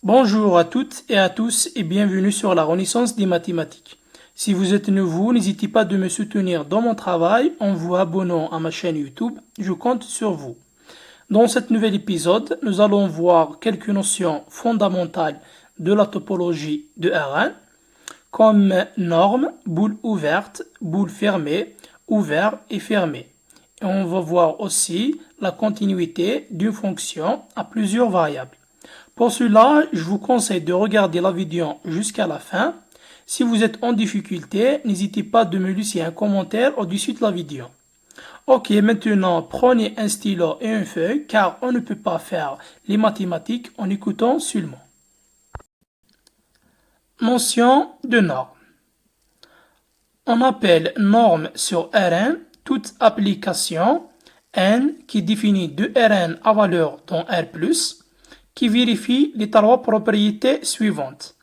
Bonjour à toutes et à tous et bienvenue sur la Renaissance des mathématiques. Si vous êtes nouveau, n'hésitez pas de me soutenir dans mon travail en vous abonnant à ma chaîne YouTube. Je compte sur vous. Dans cet nouvel épisode, nous allons voir quelques notions fondamentales de la topologie de R1, comme norme, boule ouverte, boule fermée, ouvert et fermé. Et on va voir aussi la continuité d'une fonction à plusieurs variables. Pour cela, je vous conseille de regarder la vidéo jusqu'à la fin. Si vous êtes en difficulté, n'hésitez pas de me laisser un commentaire au-dessus de la vidéo. Ok, maintenant prenez un stylo et une feuille car on ne peut pas faire les mathématiques en écoutant seulement. Notion de norme. On appelle norme sur Rn toute application n qui définit de Rn à valeur dans R+, qui vérifie les trois propriétés suivantes.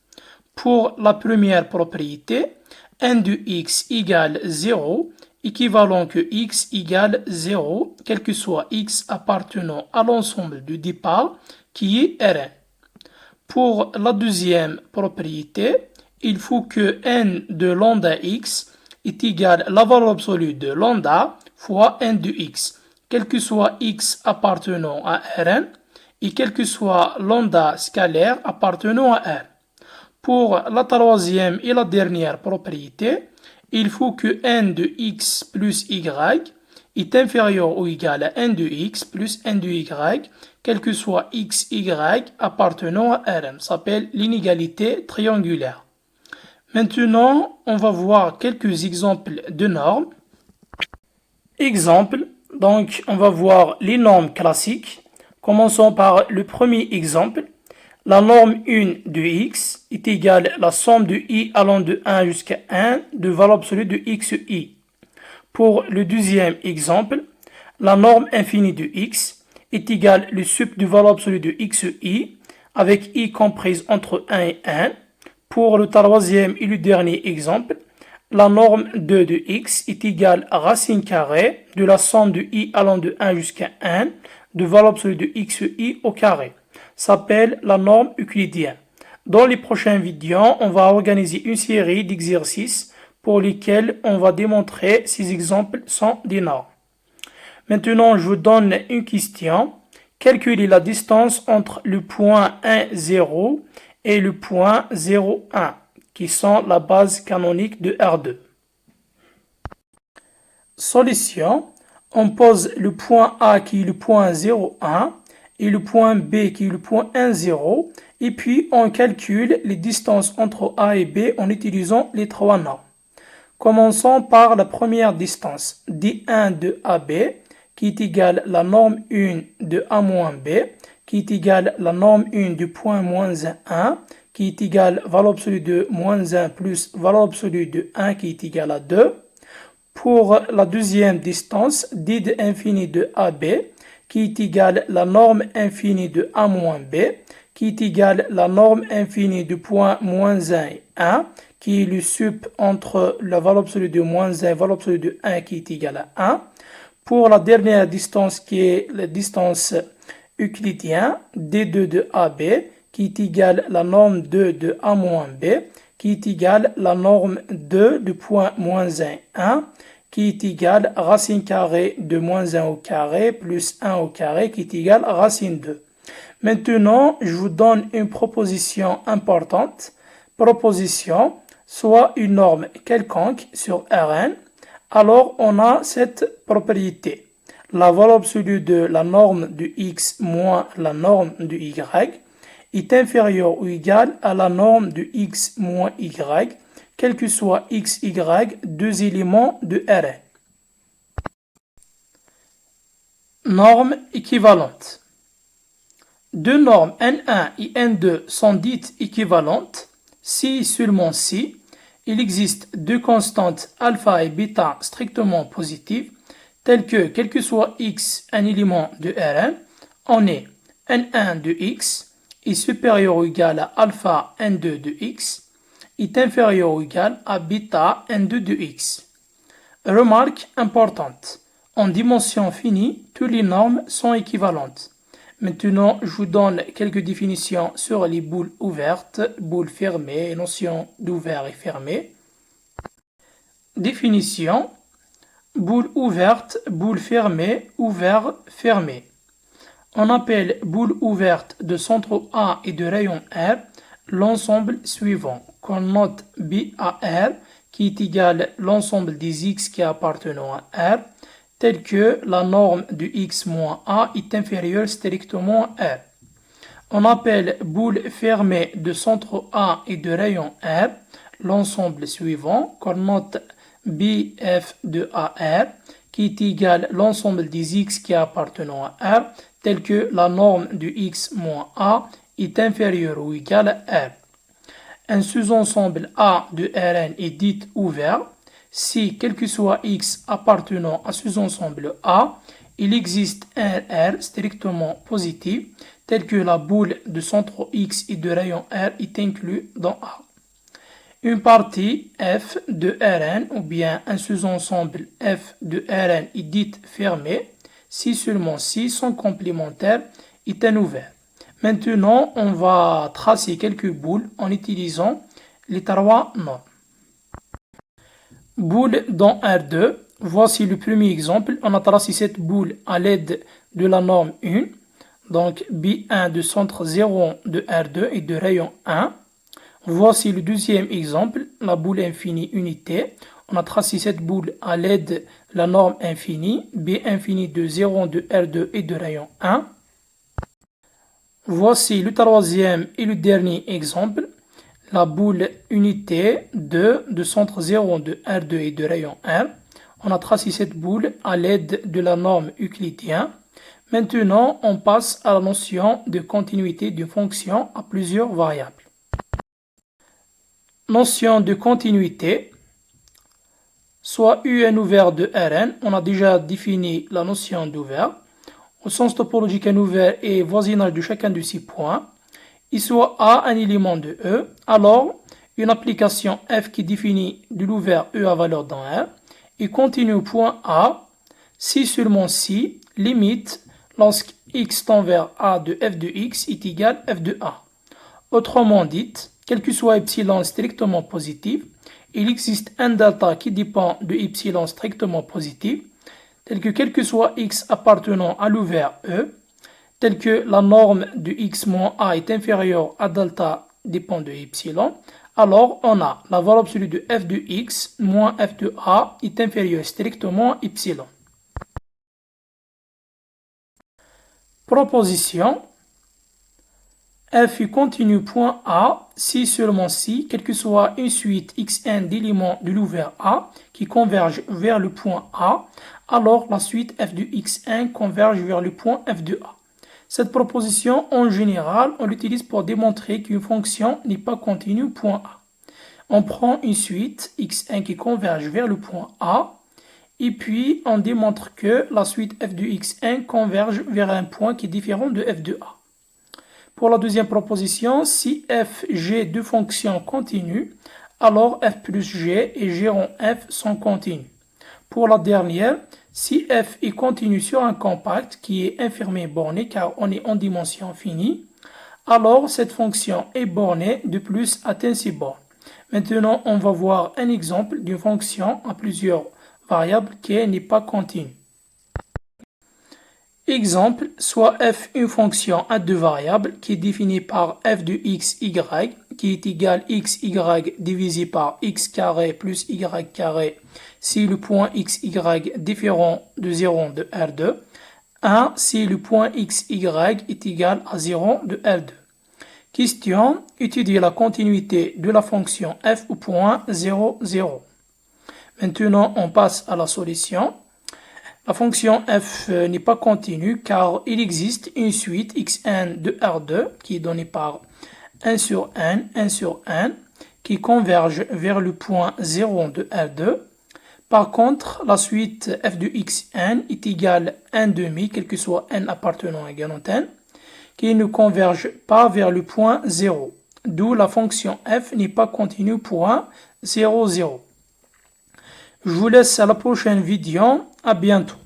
Pour la première propriété, n de x égale 0, équivalent que x égale 0, quel que soit x appartenant à l'ensemble du départ qui est Rn. Pour la deuxième propriété, il faut que n de lambda x est égal à la valeur absolue de lambda fois n de x, quel que soit x appartenant à Rn, et quel que soit lambda scalaire appartenant à R. Pour la troisième et la dernière propriété, il faut que n de x plus y est inférieur ou égal à n de x plus n de y, quel que soit x, y appartenant à Rn. Ça s'appelle l'inégalité triangulaire. Maintenant, on va voir quelques exemples de normes. Exemple, donc on va voir les normes classiques. Commençons par le premier exemple. La norme 1 de x est égale à la somme de i allant de 1 jusqu'à 1 de valeur absolue de xi. Pour le deuxième exemple, la norme infinie de x est égale au sup de valeur absolue de xi avec i comprise entre 1 et 1. Pour le troisième et le dernier exemple, la norme 2 de x est égale à racine carrée de la somme de i allant de 1 jusqu'à 1 de valeur absolue de xi au carré. S'appelle la norme euclidienne. Dans les prochaines vidéos, on va organiser une série d'exercices pour lesquels on va démontrer si ces exemples sont des normes. Maintenant, je vous donne une question. Calculez la distance entre le point 1, 0 et le point 0, 1, qui sont la base canonique de R2. Solution. On pose le point A qui est le point 0, 1 et le point B qui est le point 1, 0 et puis on calcule les distances entre A et B en utilisant les trois normes. Commençons par la première distance, D1 de AB qui est égale à la norme 1 de A moins B qui est égale à la norme 1 du point moins 1 qui est égale à valeur absolue de moins 1 plus valeur absolue de 1 qui est égale à 2. Pour la deuxième distance, d de infini de AB, qui est égale à la norme infinie de A moins B, qui est égale à la norme infinie du point moins 1 et 1, qui est le sup entre la valeur absolue de moins 1 et la valeur absolue de 1 qui est égale à 1. Pour la dernière distance qui est la distance euclidienne, D2 de AB, qui est égale à la norme 2 de A moins B, qui est égale à la norme 2 du point moins 1, 1, qui est égale à racine carrée de moins 1 au carré plus 1 au carré, qui est égale à racine 2. Maintenant, je vous donne une proposition importante. Proposition, soit une norme quelconque sur Rn, alors on a cette propriété. La valeur absolue de la norme de x moins la norme de y est inférieure ou égale à la norme de x moins y, quel que soit x, y, deux éléments de Rn. Normes équivalentes. Deux normes N1 et N2 sont dites équivalentes si et seulement si il existe deux constantes alpha et bêta strictement positives, telles que, quel que soit x un élément de Rn, on est N1 de x est supérieur ou égal à alpha N2 de x est inférieur ou égal à bêta N2 de x. Remarque importante. En dimension finie, toutes les normes sont équivalentes. Maintenant, je vous donne quelques définitions sur les boules ouvertes, boules fermées, notion d'ouvert et fermé. Définition. Boule ouverte, boule fermée, ouvert, fermé. On appelle boule ouverte de centre A et de rayon R l'ensemble suivant, qu'on note BAR, qui est égal à l'ensemble des X qui appartiennent à R, tel que la norme de X moins A est inférieure strictement à R. On appelle boule fermée de centre A et de rayon R l'ensemble suivant, qu'on note BF de AR, qui est égal à l'ensemble des X qui appartiennent à R, tel que la norme de X moins A est inférieure ou égale à R. Un sous-ensemble A de Rn est dit ouvert si, quel que soit X appartenant à sous-ensemble A, il existe un R strictement positif, tel que la boule de centre X et de rayon R est inclus dans A. Une partie F de Rn ou bien un sous-ensemble F de Rn est dite fermée si seulement si son complémentaire est un ouvert. Maintenant, on va tracer quelques boules en utilisant les trois normes. Boule dans R2, voici le premier exemple. On a tracé cette boule à l'aide de la norme 1. Donc B1 de centre 0 de R2 et de rayon 1. Voici le deuxième exemple, la boule infinie unité. On a tracé cette boule à l'aide de la norme infinie, B infini de 0 de R2 et de rayon 1. Voici le troisième et le dernier exemple, la boule unité 2 de centre 0 de R2 et de rayon 1. On a tracé cette boule à l'aide de la norme euclidienne. Maintenant, on passe à la notion de continuité d'une fonction à plusieurs variables. Notion de continuité, soit UN ouvert de Rn, on a déjà défini la notion d'ouvert. Au sens topologique, un ouvert est voisinage de chacun de 6 points. Et soit A un élément de E, alors une application F qui définit de l'ouvert E à valeur dans R et continue au point A si seulement si limite lorsque x tend vers A de f de x est égal à f de A. Autrement dit, quel que soit epsilon strictement positif, il existe un delta qui dépend de epsilon strictement positif, tel que quel que soit x appartenant à l'ouvert E, tel que la norme de x moins a est inférieure à delta dépend de epsilon, alors on a la valeur absolue de f de x moins f de a est inférieure strictement à epsilon. Proposition. F continue point A si seulement si, quelle que soit une suite xn d'éléments de l'ouvert A qui convergent vers le point A, alors la suite f de xn converge vers le point f de A. Cette proposition, en général, on l'utilise pour démontrer qu'une fonction n'est pas continue au point A. On prend une suite xn qui converge vers le point A, et puis on démontre que la suite f de xn converge vers un point qui est différent de f de A. Pour la deuxième proposition, si f, g deux fonctions continues, alors f plus g et g en f sont continues. Pour la dernière, si f est continu sur un compact qui est infirmé borné car on est en dimension finie, alors cette fonction est bornée de plus atteint ses bornes. Maintenant, on va voir un exemple d'une fonction à plusieurs variables qui n'est pas continue. Exemple, soit f une fonction à deux variables qui est définie par f de x, y, qui est égal x, y divisé par x carré plus y carré si le point x, y différent de 0 de R2, 1 si le point x, y est égal à 0 de R2. Question, étudier la continuité de la fonction f au point 0, 0. Maintenant, on passe à la solution. La fonction f n'est pas continue car il existe une suite xn de R2 qui est donnée par 1 sur n, 1 sur n, qui converge vers le point 0 de R2. Par contre, la suite f de xn est égale à 1 demi, quel que soit n appartenant à égal n, qui ne converge pas vers le point 0, d'où la fonction f n'est pas continue point 0, 0. Je vous laisse à la prochaine vidéo. À bientôt.